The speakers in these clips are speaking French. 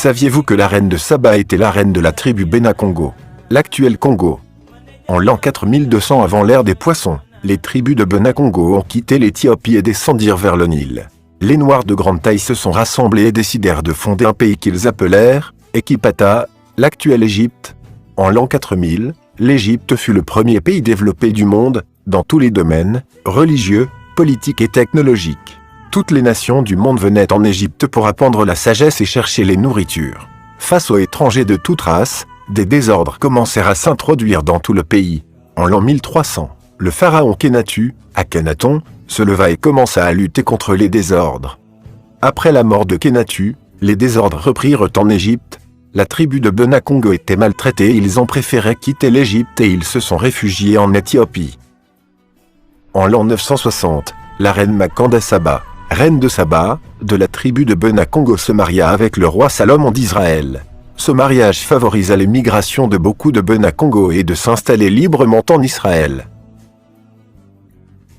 Saviez-vous que la reine de Saba était la reine de la tribu Bena-Congo, l'actuel Congo? En l'an 4200 avant l'ère des poissons, les tribus de Bena-Congo ont quitté l'Éthiopie et descendirent vers le Nil. Les Noirs de grande taille se sont rassemblés et décidèrent de fonder un pays qu'ils appelèrent Équipata, l'actuelle Égypte. En l'an 4000, l'Égypte fut le premier pays développé du monde, dans tous les domaines, religieux, politiques et technologiques. Toutes les nations du monde venaient en Égypte pour apprendre la sagesse et chercher les nourritures. Face aux étrangers de toute race, des désordres commencèrent à s'introduire dans tout le pays. En l'an 1300, le pharaon Khénatu, Akhenaton, se leva et commença à lutter contre les désordres. Après la mort de Khénatu, les désordres reprirent en Égypte. La tribu de Bena-Congo était maltraitée et ils ont préféré quitter l'Égypte et ils se sont réfugiés en Éthiopie. En l'an 960, la reine Makanda Saba, reine de Saba, de la tribu de Bena-Congo se maria avec le roi Salomon d'Israël. Ce mariage favorisa les migrations de beaucoup de Bena-Congo et de s'installer librement en Israël.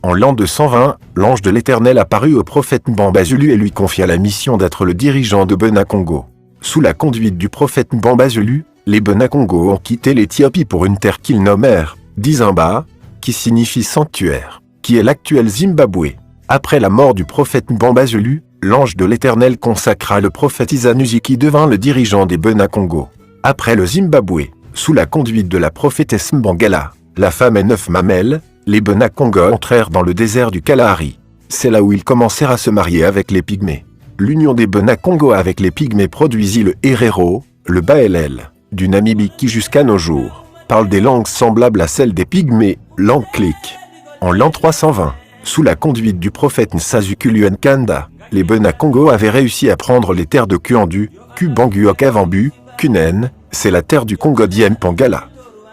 En l'an 220, l'ange de l'Éternel apparut au prophète Mbambazulu et lui confia la mission d'être le dirigeant de Bena-Congo. Sous la conduite du prophète Mbambazulu, les Bena-Congo ont quitté l'Éthiopie pour une terre qu'ils nommèrent Dizimba, qui signifie sanctuaire, qui est l'actuel Zimbabwe. Après la mort du prophète Mbambazulu, l'ange de l'Éternel consacra le prophète Isanusi qui devint le dirigeant des Bena-Congo. Après le Zimbabwe, sous la conduite de la prophétesse Mbangala, la femme et 9 mamelles, les Bena-Congo entrèrent dans le désert du Kalahari. C'est là où ils commencèrent à se marier avec les Pygmées. L'union des Bena-Congo avec les Pygmées produisit le Herero, le Baélel, du Namibie qui jusqu'à nos jours, parle des langues semblables à celles des Pygmées, langue clique. En l'an 320, sous la conduite du prophète Nsazukulu Nkanda, les Bena-Congo avaient réussi à prendre les terres de Kuandu, Kubangu Okavambu, Kunen, c'est la terre du Congo d'Iempangala.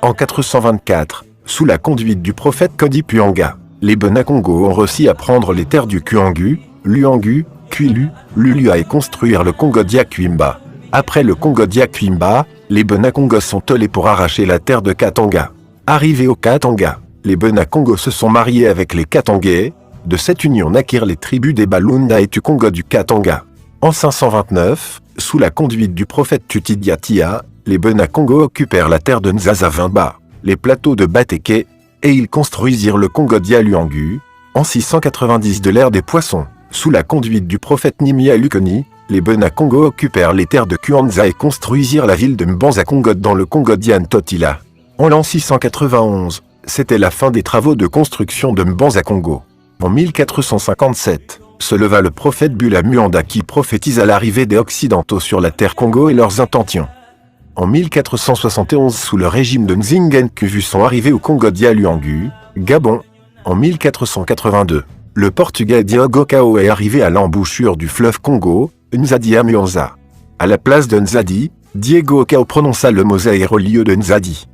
En 424, sous la conduite du prophète Kodi Puanga, les Bena-Congo ont réussi à prendre les terres du Kuangu, Luangu, Kwilu, Lulua et construire le Congo d'Yakwimba. Après le Congo d'Yakwimba, les Bena-Congo sont allés pour arracher la terre de Katanga. Arrivés au Katanga, les Bena-Congo se sont mariés avec les Katangais. De cette union naquirent les tribus des Balunda et du Congo du Katanga. En 529, sous la conduite du prophète Tutidiatia, les Bena-Congo occupèrent la terre de Nzazavimba, les plateaux de Bateke, et ils construisirent le Congo d'Yaluangu. En 690 de l'ère des poissons, sous la conduite du prophète Nimia Lukoni, les Bena-Congo occupèrent les terres de Kuanza et construisirent la ville de Mbanza-Congo dans le Congo d'Iantotila. En l'an 691, c'était la fin des travaux de construction de Mbanza-Congo. En 1457, se leva le prophète Bula Muanda qui prophétisa l'arrivée des Occidentaux sur la terre Congo et leurs intentions. En 1471, sous le régime de Nzingen Kuvu sont arrivés au Congo d'Yaluangu, Gabon. En 1482, le Portugais Diogo Cao est arrivé à l'embouchure du fleuve Congo, Nzadi à Muanza. À la place de Nzadi, Diego Cao prononça le mot Zaïre au lieu de Nzadi.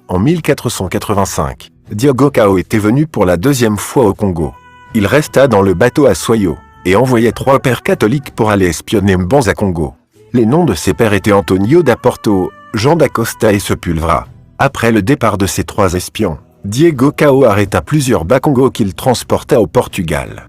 En 1485, Diogo Cao était venu pour la deuxième fois au Congo. Il resta dans le bateau à Soyo, et envoyait 3 pères catholiques pour aller espionner Mbanza-Congo. Les noms de ces pères étaient Antonio da Porto, Jean d'Acosta et Sepulvra. Après le départ de ces 3 espions, Diego Cao arrêta plusieurs Bakongo qu'il transporta au Portugal.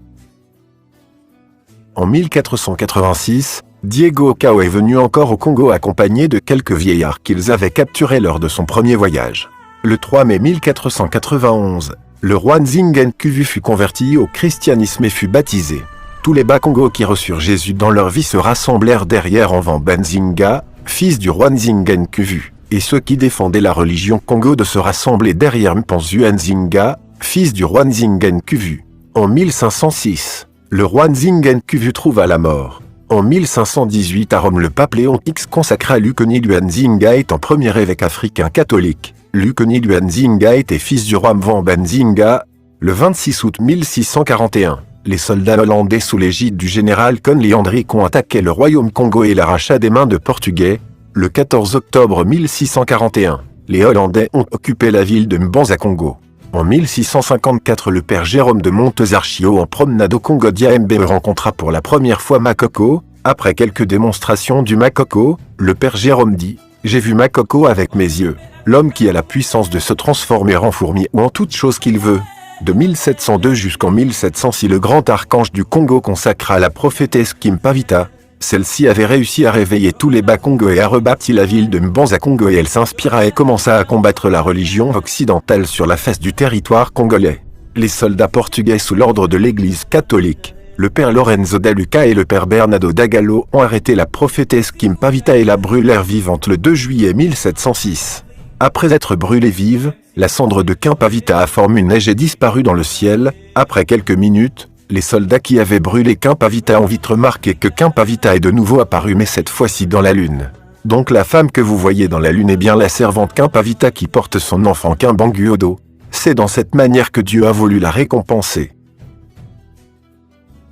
En 1486, Diego Cao est venu encore au Congo accompagné de quelques vieillards qu'ils avaient capturés lors de son premier voyage. Le 3 mai 1491, le roi Nzingen Kuvu fut converti au christianisme et fut baptisé. Tous les Bakongo qui reçurent Jésus dans leur vie se rassemblèrent derrière Envan Benzinga, fils du roi Nzingen Kuvu, et ceux qui défendaient la religion Congo de se rassembler derrière Mpanzu Nzinga, fils du roi Nzingen Kuvu. En 1506, le roi Nzingen Kuvu trouva la mort. En 1518 à Rome, le pape Léon X consacra Lukoni Nzinga étant premier évêque africain catholique. Lukoni Nzinga était fils du roi Mvan Benzinga. Le 26 août 1641, les soldats hollandais sous l'égide du général Conley Hendrik ont attaqué le royaume Congo et l'arracha des mains de Portugais. Le 14 octobre 1641, les Hollandais ont occupé la ville de Mbanza-Congo. En 1654, le père Jérôme de Montezarchio en promenade au Congo d'Yaembe rencontra pour la première fois Makoko. Après quelques démonstrations du Makoko, le père Jérôme dit « J'ai vu Makoko avec mes yeux, l'homme qui a la puissance de se transformer en fourmi ou en toute chose qu'il veut. » De 1702 jusqu'en 1706, le grand archange du Congo consacra la prophétesse Kimpavita. Celle-ci avait réussi à réveiller tous les Bakongo et a rebâti la ville de Mbanza-Kongo et elle s'inspira et commença à combattre la religion occidentale sur la face du territoire congolais. Les soldats portugais sous l'ordre de l'Église catholique, le père Lorenzo da Luca et le père Bernardo da Gallo ont arrêté la prophétesse Kim Pavita et la brûlèrent vivante le 2 juillet 1706. Après être brûlée vive, la cendre de Kim Pavita a formé une neige et disparu dans le ciel. Après quelques minutes, les soldats qui avaient brûlé Kim Pavita ont vite remarqué que Kim Pavita est de nouveau apparu mais cette fois-ci dans la lune. Donc la femme que vous voyez dans la lune est bien la servante Kim Pavita qui porte son enfant Kimbangu au dos. C'est dans cette manière que Dieu a voulu la récompenser.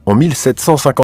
En 1750,